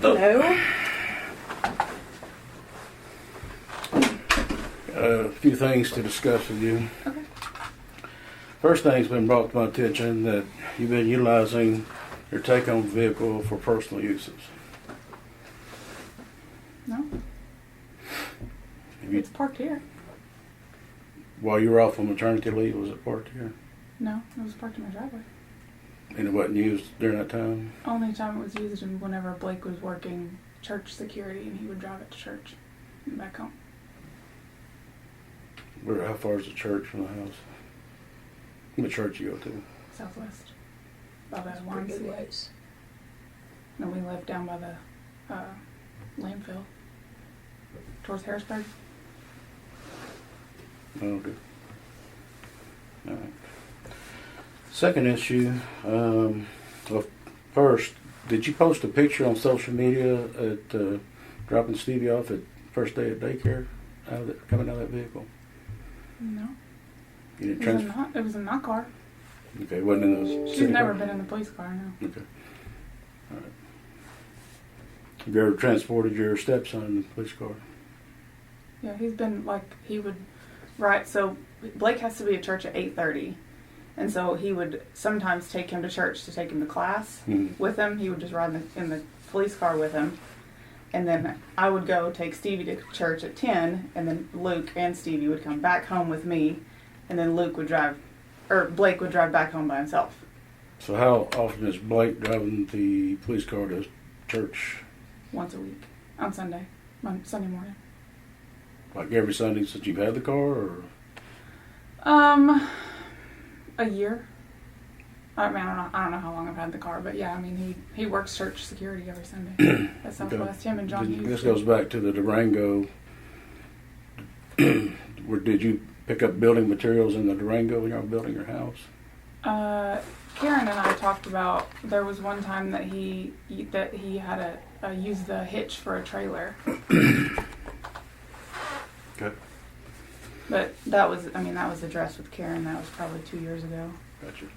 No. A few things to discuss with you. Okay. First thing's been brought to my attention that you've been utilizing your take-home vehicle for personal uses. No. Have you, It's parked here. while you were off on maternity leave, was it parked here? No, it was parked in my driveway. And it wasn't used during that time? Only time it was used was whenever Blake was working church security and he would drive it to church and back home. How far is the church from the house? What church you go to? Southwest. By the That's pretty good YMCA. ways. And we live down by the landfill. Towards Harrisburg. Oh, good. All right. Second issue. Well, first, did you post a picture on social media at dropping Stevie off at first day of daycare, coming out of that vehicle? No. You didn't It was in my car. Okay, it wasn't in those. She's never been in the police car, no. Okay. All right. Have you ever transported your stepson in the police car? Yeah, he's been so Blake has to be at church at 8:30. And so he would sometimes take him to church to take him to class with him. He would just ride in the police car with him. And then I would go take Stevie to church at 10, and then Luke and Stevie would come back home with me, and then Blake would drive back home by himself. So how often is Blake driving the police car to church? Once a week. On Sunday. Sunday morning. Like every Sunday since you've had the car, or? A year. I mean, I don't know how long I've had the car, but yeah, I mean, he works church security every Sunday at Southwest. Him and John Hughes. This goes back to the Durango. Did you pick up building materials in the Durango when you were building your house? Karen and I talked about there was one time that he had used the hitch for a trailer. Okay. But that was addressed with Karen. That was probably 2 years ago. Gotcha.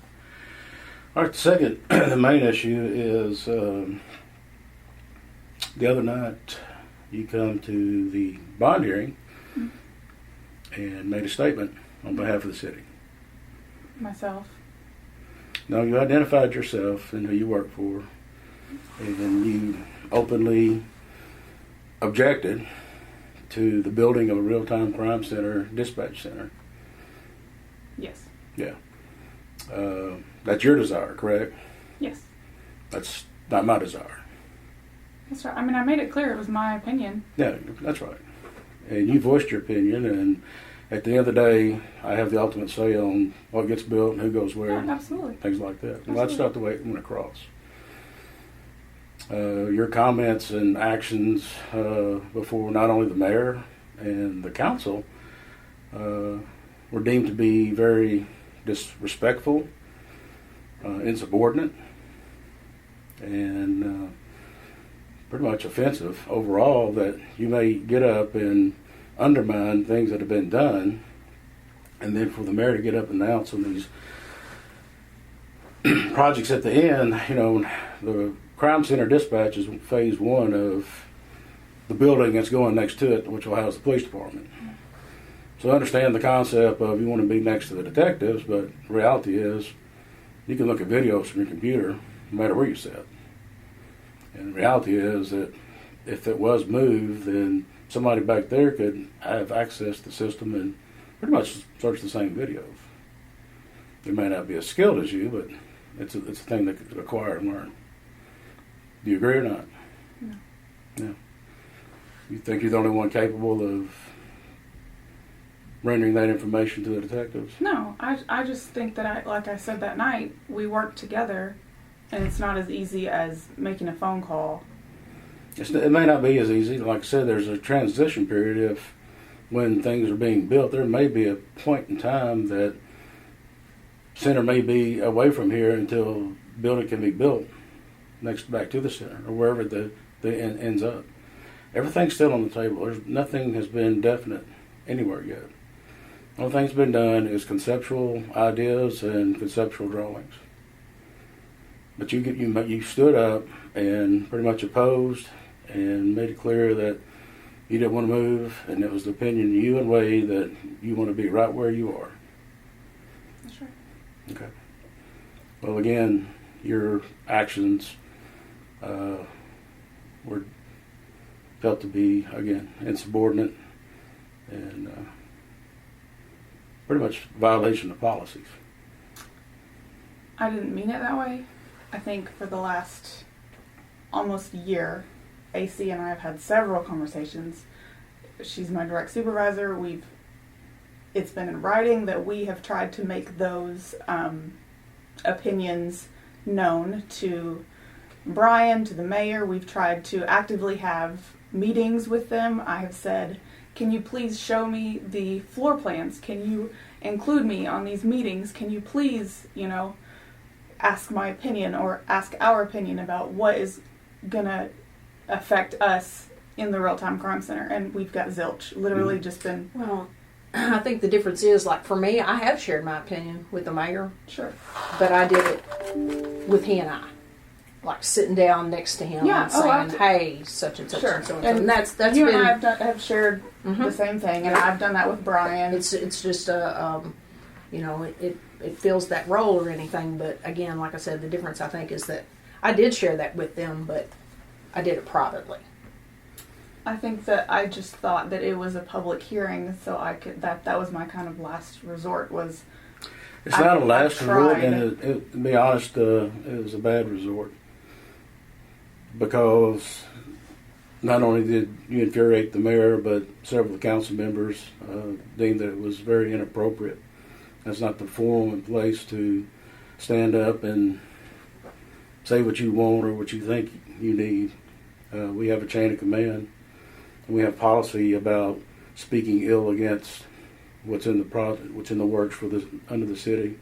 All right, the main issue is the other night you come to the bond hearing and made a statement on behalf of the city. Myself. Now, you identified yourself and who you work for, and you openly objected to the building of a real-time crime center dispatch center. Yes. Yeah. That's your desire, correct? Yes. That's not my desire. That's right. I mean, I made it clear it was my opinion. Yeah, that's right. And you voiced your opinion, and at the end of the day, I have the ultimate say on what gets built and who goes where. Yeah, absolutely. Things like that. Absolutely. Well, that's not the way it went across. Your comments and actions before not only the mayor and the council were deemed to be very disrespectful, insubordinate, and pretty much offensive overall, that you may get up and undermine things that have been done, and then for the mayor to get up and announce on these projects at the end, the crime center dispatch is phase one of the building that's going next to it, which will house the police department. So I understand the concept of you want to be next to the detectives, but the reality is you can look at videos from your computer no matter where you sit. And the reality is that if it was moved, then somebody back there could have access to the system and pretty much search the same videos. They may not be as skilled as you, but it's a thing that could acquire and learn. Do you agree or not? No. No. You think you're the only one capable of rendering that information to the detectives? No, I just think that like I said that night, we work together, and it's not as easy as making a phone call. It may not be as easy. Like I said, there's a transition period. When things are being built, there may be a point in time that center may be away from here until building can be built back to the center or wherever the end ends up. Everything's still on the table. Nothing has been definite anywhere yet. The only thing that's been done is conceptual ideas and conceptual drawings. But you stood up and pretty much opposed and made it clear that you didn't want to move, and it was the opinion of you and Wade that you want to be right where you are. That's right. Okay. Well, again, your actions were felt to be, again, insubordinate and pretty much violation of policies. I didn't mean it that way. I think for the last almost year, AC and I have had several conversations. She's my direct supervisor. It's been in writing that we have tried to make those opinions known to Brian, to the mayor. We've tried to actively have meetings with them. I have said, can you please show me the floor plans? Can you include me on these meetings? Can you please, ask my opinion or ask our opinion about what is going to affect us in the real-time crime center? And we've got zilch. Literally just been... Well, I think the difference is, like, for me, I have shared my opinion with the mayor. Sure. But I did it with he and I. Like, sitting down next to him and saying, hey, such and such sure. and so and so. And that's you been... and I have shared the same thing, and I've done that with Brian. It's just a, it fills that role or anything, but again, like I said, the difference, I think, is that I did share that with them, but I did it privately. I think that I just thought that it was a public hearing, so I could that was my kind of last resort. Was it's not a last resort, and to be honest, it was a bad resort because not only did you infuriate the mayor, but several council members deemed that it was very inappropriate. That's not the forum and place to stand up and say what you want or what you think you need. We have a chain of command. We have policy about speaking ill against what's in the works under the city.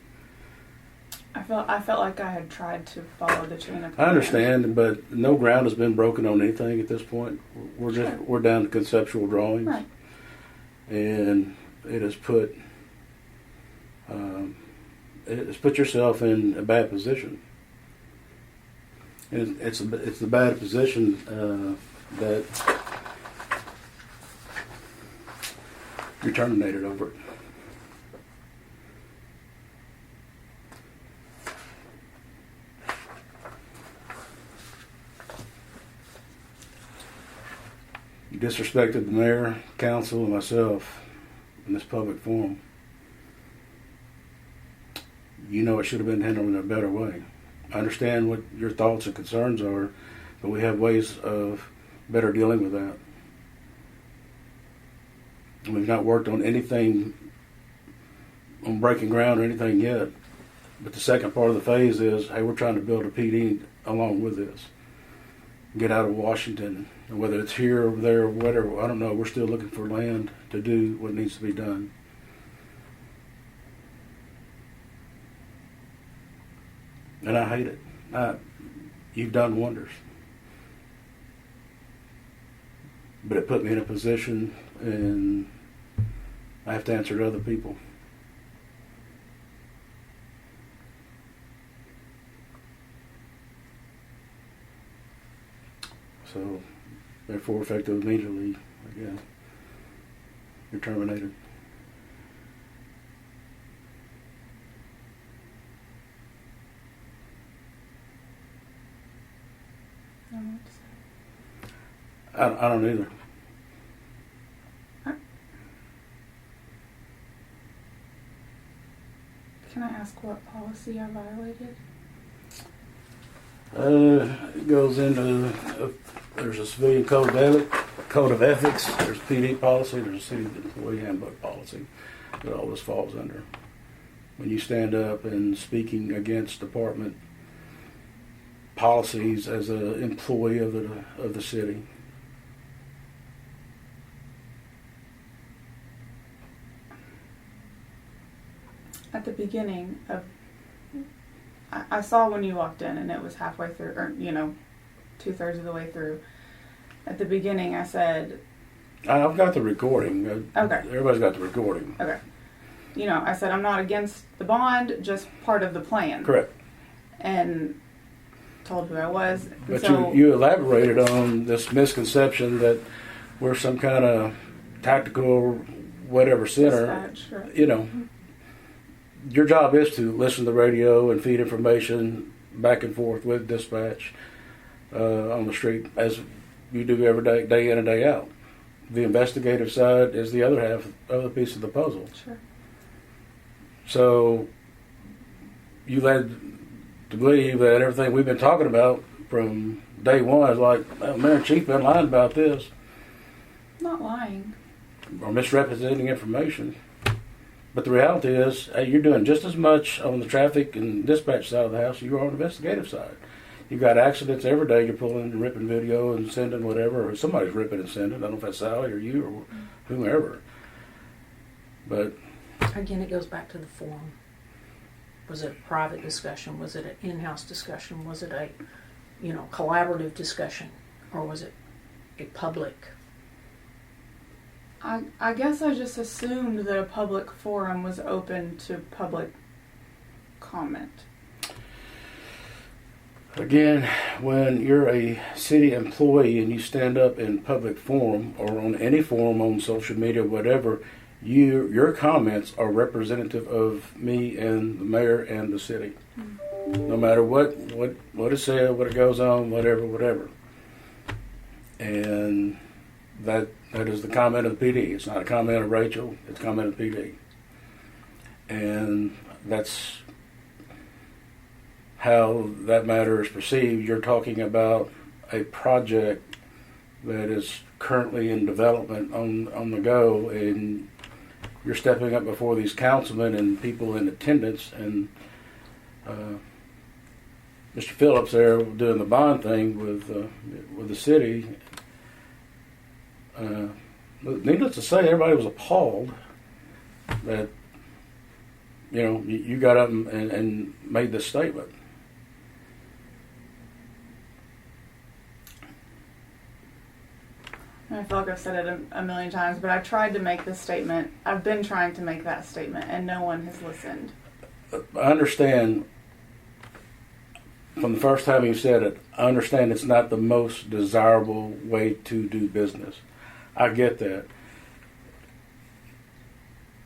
I felt like I had tried to follow the chain of command. I understand, but no ground has been broken on anything at this point. We're down to conceptual drawings, right. And it has put yourself in a bad position. And it's the bad position that you're terminated over it. You disrespected the mayor, council, and myself in this public forum. You know it should have been handled in a better way. I understand what your thoughts and concerns are, but we have ways of better dealing with that. And we've not worked on anything, on breaking ground or anything yet. But the second part of the phase is, hey, we're trying to build a PD along with this. Get out of Washington, and whether it's here or there or whatever, I don't know. We're still looking for land to do what needs to be done. And I hate it. You've done wonders. But it put me in a position, and I have to answer to other people. So, therefore, effective immediately, again, you're terminated. I don't either. Can I ask what policy I violated? It goes into there's a civilian code of ethics. There's a PD policy. There's a city employee handbook policy that all this falls under. When you stand up and speaking against department policies as an employee of the city. At the beginning of, I saw when you walked in, and it was halfway through, or 2/3 of the way through. At the beginning, I said, I've got the recording. Okay. Everybody's got the recording. Okay. I said I'm not against the bond, just part of the plan. Correct. And told who I was. And But so, you elaborated on this misconception that we're some kind of tactical whatever center. dispatch, right. You know, your job is to listen to the radio and feed information back and forth with dispatch on the street, as you do every day, day in and day out. The investigative side is the other piece of the puzzle. Sure. So you led to believe that everything we've been talking about from day one is like, oh, Mayor and Chief been lying about this, Not lying. or misrepresenting information. But the reality is, hey, you're doing just as much on the traffic and dispatch side of the house as you are on the investigative side. You've got accidents every day. You're pulling and ripping video and sending whatever, or somebody's ripping and sending. I don't know if that's Sally or you or whomever. But Again, it goes back to the forum. Was it a private discussion? Was it an in-house discussion? Was it a, collaborative discussion? Or was it a public? I guess I just assumed that a public forum was open to public comment. again, when you're a city employee and you stand up in public forum or on any forum on social media, whatever, your comments are representative of me and the mayor and the city. No matter what is said, what it goes on, whatever. And that is the comment of the PD. It's not a comment of Rachel, it's a comment of the PD. And that's how that matter is perceived. You're talking about a project that is currently in development on the go, and you're stepping up before these councilmen and people in attendance, and Mr. Phillips there doing the bond thing with the city. Needless to say, everybody was appalled that you got up and made this statement. I feel like I've said it a million times, but I tried to make this statement. I've been trying to make that statement, and no one has listened. I understand from the first time you said it, I understand it's not the most desirable way to do business. I get that.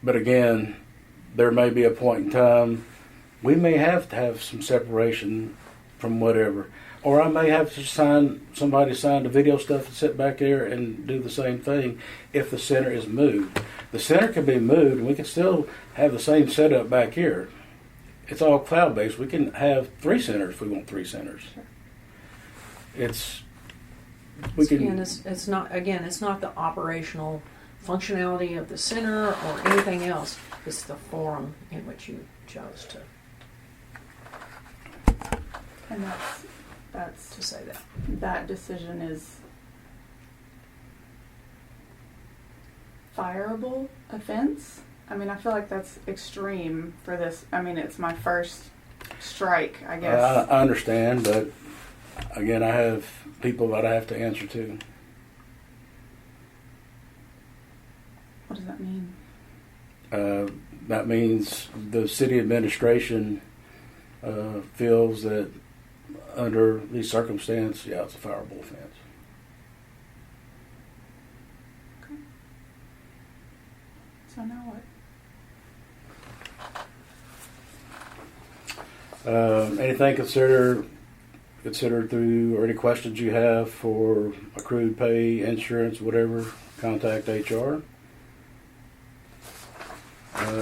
But again, there may be a point in time we may have to have some separation from whatever. Or I may have to somebody sign the video stuff and sit back there and do the same thing if the center is moved. The center can be moved and we can still have the same setup back here. It's all cloud-based. We can have 3 centers if we want 3 centers. It's not the operational functionality of the center or anything else. It's the forum in which you chose to. And that's to say that. That decision is fireable offense. I mean, I feel like that's extreme for this. I mean, it's my first strike, I guess. I understand, but again, I have people that I have to answer to. What does that mean? That means the city administration feels that under these circumstances, it's a fireable offense. Okay. So now what? Anything considered through, or any questions you have for accrued pay, insurance, whatever, contact HR.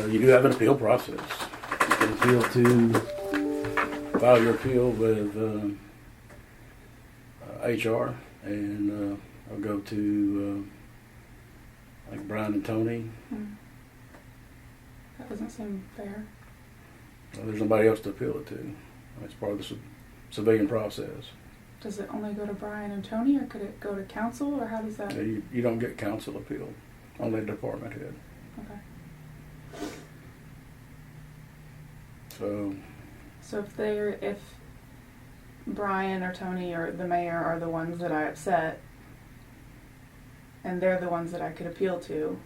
You do have an appeal process. You can file your appeal with HR, and I'll go to I think Brian and Tony. That doesn't seem fair. Well, there's nobody else to appeal it to. It's part of the civilian process. Does it only go to Brian and Tony, or could it go to council, or how does that? You don't get council appeal, only department head. Okay. So if Brian or Tony or the mayor are the ones that I upset, and they're the ones that I could appeal to,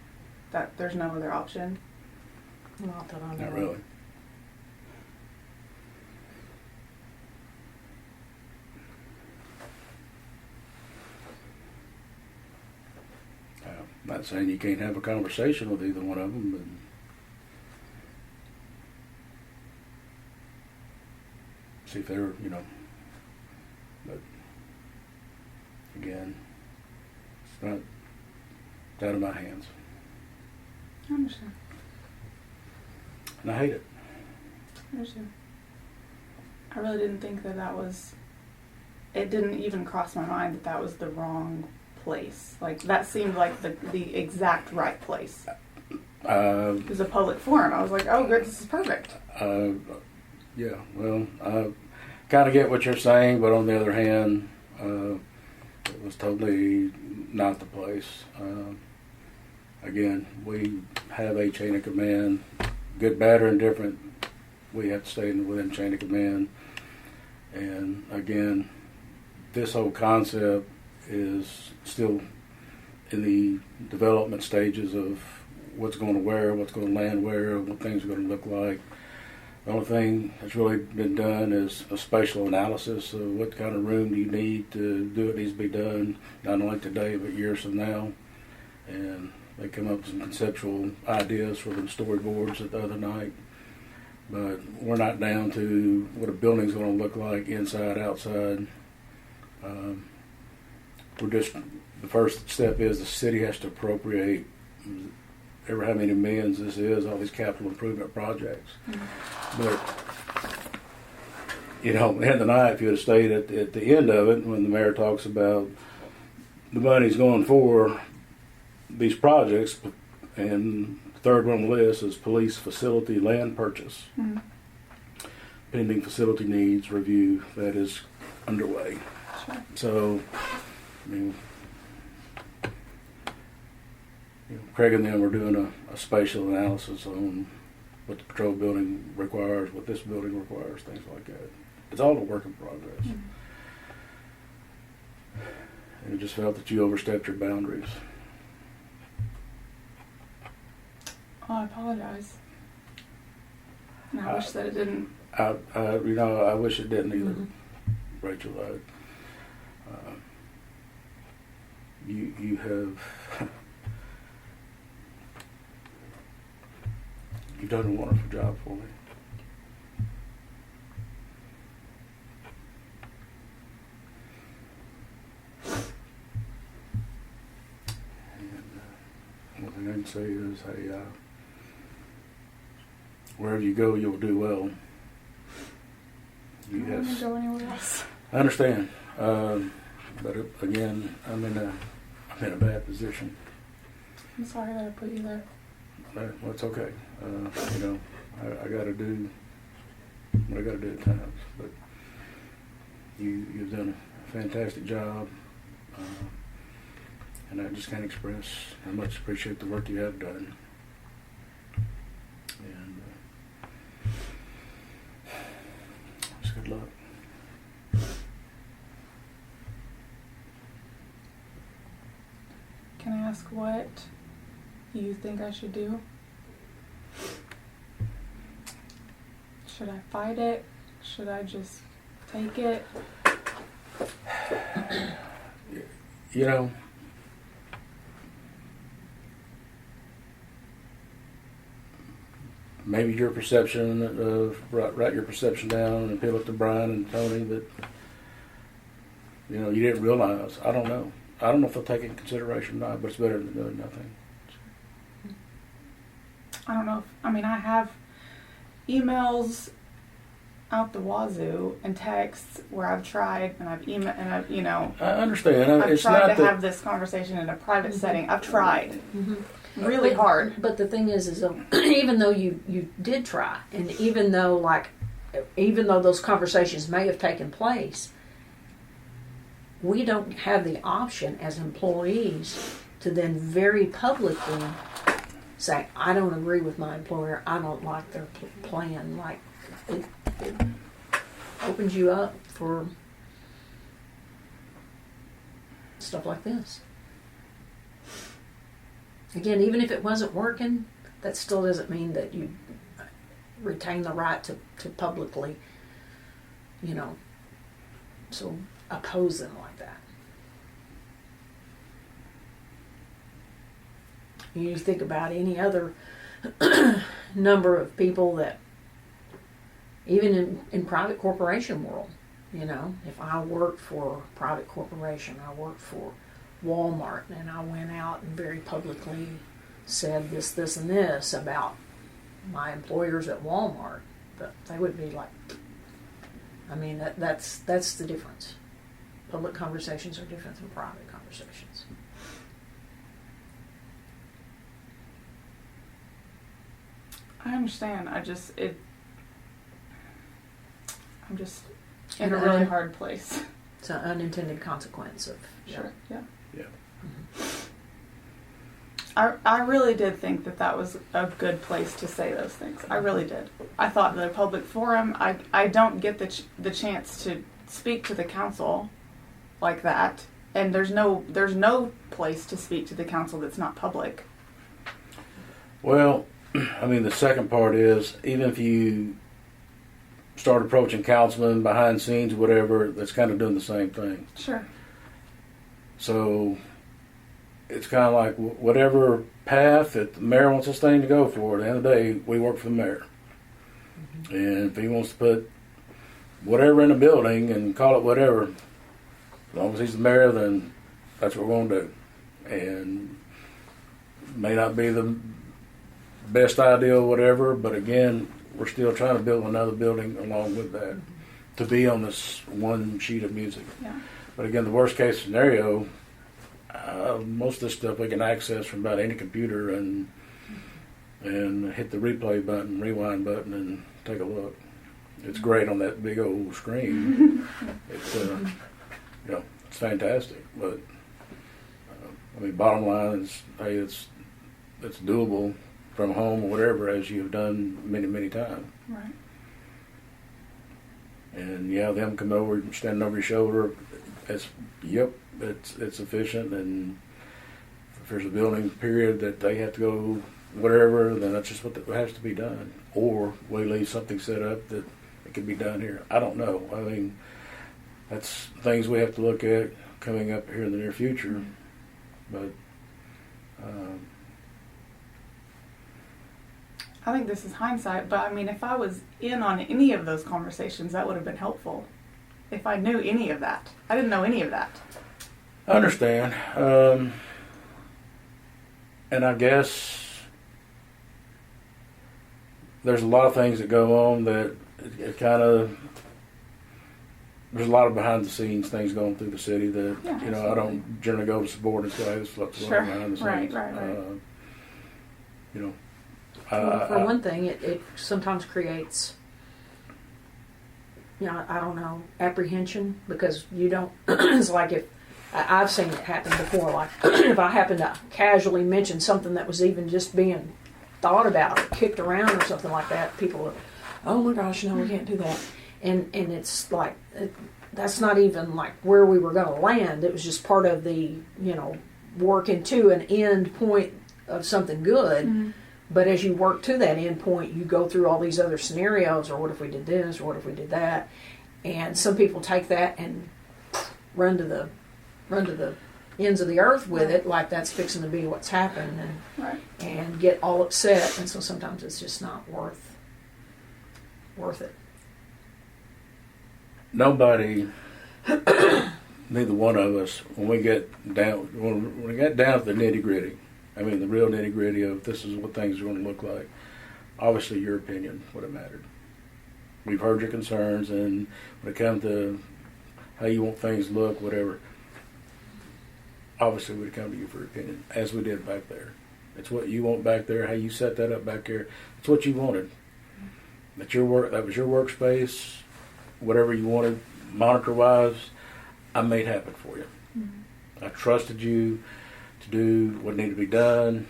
that there's no other option. Not that I know. Not really. not saying you can't have a conversation with either one of them, but see if they're, but again, it's not out of my hands. I understand. And I hate it. I understand. I really didn't think that was, it didn't even cross my mind that was the wrong place. Like, that seemed like the exact right place. It was a public forum. I was like, oh, good, this is perfect. Yeah, well, I kind of get what you're saying, but on the other hand, it was totally not the place. Again, we have a chain of command, good, bad, or indifferent. We have to stay within chain of command. And again, this whole concept is still in the development stages of what's going to where, what's going to land where, what things are going to look like. The only thing that's really been done is a spatial analysis of what kind of room do you need to do what needs to be done, not only today but years from now. And they come up with some conceptual ideas for the storyboards the other night. But we're not down to what a building's going to look like inside, outside. The first step is the city has to appropriate ever how many millions this is, all these capital improvement projects. Mm-hmm. But, at the end of the night, if you would have stayed at the end of it, when the mayor talks about the money's going for these projects, and the third one on the list is police facility land purchase. Mm-hmm. Pending facility needs review that is underway. Sure. So, Craig and them are doing a spatial analysis on what the patrol building requires, what this building requires, things like that. It's all a work in progress. Mm-hmm. And it just felt that you overstepped your boundaries. Oh, I apologize. And I wish that it didn't. I wish it didn't either, mm-hmm. Rachel. You have you've done a wonderful job for me. And one thing I can say is, hey, wherever you go, you'll do well. I don't want to go anywhere else. I understand, but again, I'm in a bad position. I'm sorry that I put you there. Well, it's okay. I got to do what I got to do at times. But you've done a fantastic job, and I just can't express how much I appreciate the work you have done. And just good luck. Can I ask what you think I should do? Should I fight it? Should I just take it? Maybe your perception of write your perception down and appeal it to Brian and Tony that you didn't realize. I don't know. I don't know if they'll take it in consideration or not, but it's better than doing nothing. I don't know. I have emails out the wazoo and texts where I've tried and I've emailed and I've I understand. I've tried to have this conversation in a private mm-hmm. setting. I've tried mm-hmm. really hard. But the thing is even though you did try, and even though those conversations may have taken place, we don't have the option as employees to then very publicly say, I don't agree with my employer, I don't like their plan. It opens you up for stuff like this. Again, even if it wasn't working, that still doesn't mean that you retain the right to publicly, so oppose them like that. You think about any other number of people that, even in private corporation world, you know, if I worked for a private corporation, I worked for Walmart, and I went out and very publicly said this, this, and this about my employers at Walmart, but they would be like, I mean, that's the difference. Public conversations are different than private conversations. I understand. I'm just in a really hard place. It's an unintended consequence of Sure. Yeah. Yeah. I really did think that was a good place to say those things. I really did. I thought the public forum, I don't get the chance to speak to the council like that, and there's no place to speak to the council that's not public. Well, I mean, the second part is, even if you start approaching councilmen behind scenes, whatever, that's kind of doing the same thing. Sure. So it's kind of like whatever path that the mayor wants this thing to go for. At the end of the day, we work for the mayor. Mm-hmm. And if he wants to put whatever in the building and call it whatever, as long as he's the mayor, then that's what we're going to do. And may not be the best idea or whatever, but again, we're still trying to build another building along with that, mm-hmm. to be on this one sheet of music. Yeah. But again, the worst case scenario, most of this stuff we can access from about any computer and hit the replay button, rewind button, and take a look. It's great on that big old screen. It's it's fantastic. But I mean, bottom line is, hey, it's doable from home or whatever, as you've done many, many times. Right. And yeah, them come over, standing over your shoulder. It's efficient, and if there's a building period that they have to go whatever, then that's just what has to be done. Or we leave something set up that it can be done here. I don't know. I mean, that's things we have to look at coming up here in the near future. But I think this is hindsight, but I mean, if I was in on any of those conversations, that would have been helpful. If I knew any of that. I didn't know any of that. I understand. And I guess there's a lot of things that go on that it kind of, there's a lot of behind the scenes things going through the city that, I don't generally go to support and say, hey, this is what's going on behind the scenes. Right. Well, for one thing, it sometimes creates, I don't know, apprehension, because you don't, it's like if, I've seen it happen before, like if I happen to casually mention something that was even just being thought about or kicked around or something like that, people are, oh my gosh, no, we can't do that. And it's like, that's not even like where we were going to land. It was just part of the, working to an end point of something good. Mm-hmm. But as you work to that end point, you go through all these other scenarios, or what if we did this, or what if we did that? And some people take that and run to the ends of the earth with it, like that's fixing to be what's happened, and get all upset. And so sometimes it's just not worth it. Nobody, neither one of us, when we get down to the nitty gritty. I mean, the real nitty-gritty of this is what things are going to look like. Obviously, your opinion would have mattered. We've heard your concerns, and when it comes to how you want things to look, whatever, obviously we'd come to you for opinion, as we did back there. It's what you want back there, how you set that up back there. It's what you wanted. That was your workspace, whatever you wanted, monitor-wise, I made happen for you. Mm-hmm. I trusted you to do what needed to be done.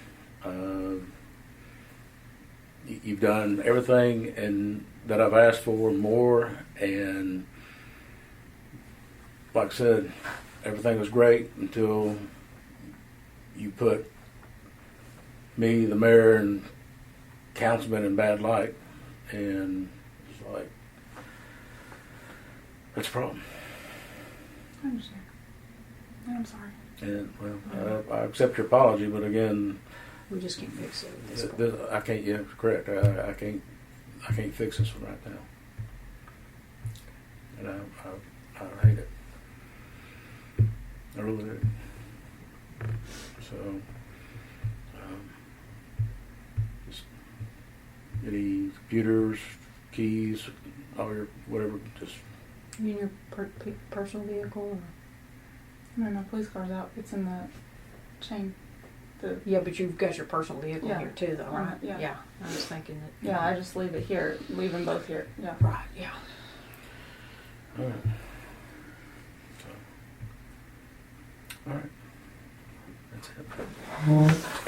You've done everything and that I've asked for, more, and like I said, everything was great until you put me, the mayor, and councilman in bad light, and it's like, that's a problem. I understand. I'm sorry. And, well, I accept your apology, but again, We just can't fix it at this point. I can't. Yeah, correct. I can't. I can't fix this one right now. And I hate it. I really do. So, just any computers, keys, all your whatever. Just You mean your personal vehicle? Or? I mean, my police car's out. It's in the chain. Yeah, but you've got your personal vehicle Yeah. here too, though, right? Yeah. I was thinking that. Yeah, I just leave it here. Leave them both here. Yeah. Right. Yeah. all right. So, all right. That's it.